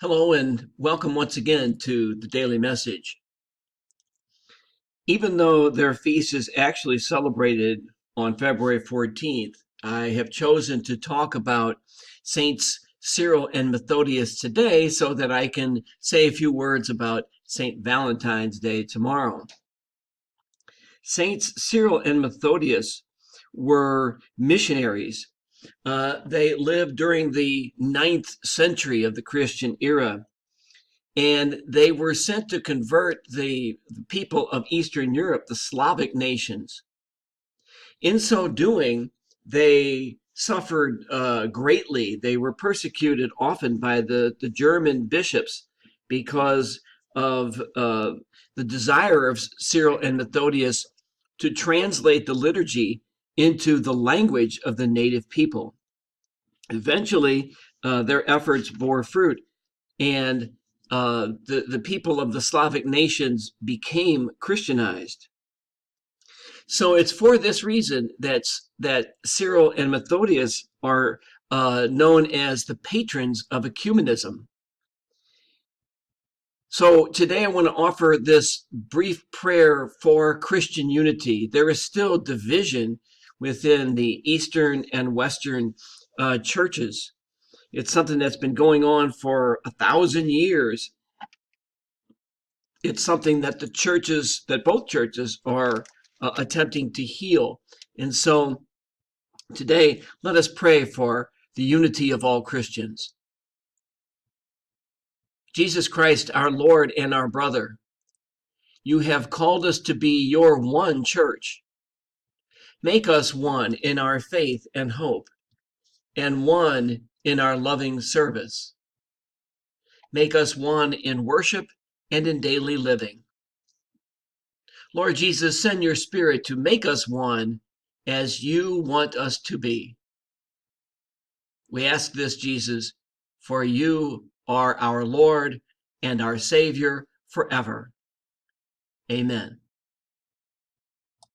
Hello and welcome once again to the Daily Message. Even though their feast is actually celebrated on February 14th, I have chosen to talk about Saints Cyril and Methodius today so that I can say a few words about St. Valentine's Day tomorrow. Saints Cyril and Methodius were missionaries. They lived during the 9th century of the Christian era, and they were sent to convert the people of Eastern Europe, the Slavic nations. In so doing, they suffered greatly. They were persecuted often by the German bishops because of the desire of Cyril and Methodius to translate the liturgy into the language of the native people. Eventually, their efforts bore fruit, and the people of the Slavic nations became Christianized. So it's for this reason that Cyril and Methodius are known as the patrons of ecumenism. So today I want to offer this brief prayer for Christian unity. There is still division within the Eastern and Western churches. It's something that's been going on for 1,000 years. It's something that both churches are attempting to heal. And so today, let us pray for the unity of all Christians. Jesus Christ, our Lord and our brother, you have called us to be your one church. Make us one in our faith and hope, and one in our loving service. Make us one in worship and in daily living. Lord Jesus, send your Spirit to make us one as you want us to be. We ask this, Jesus, for you are our Lord and our Savior forever. Amen.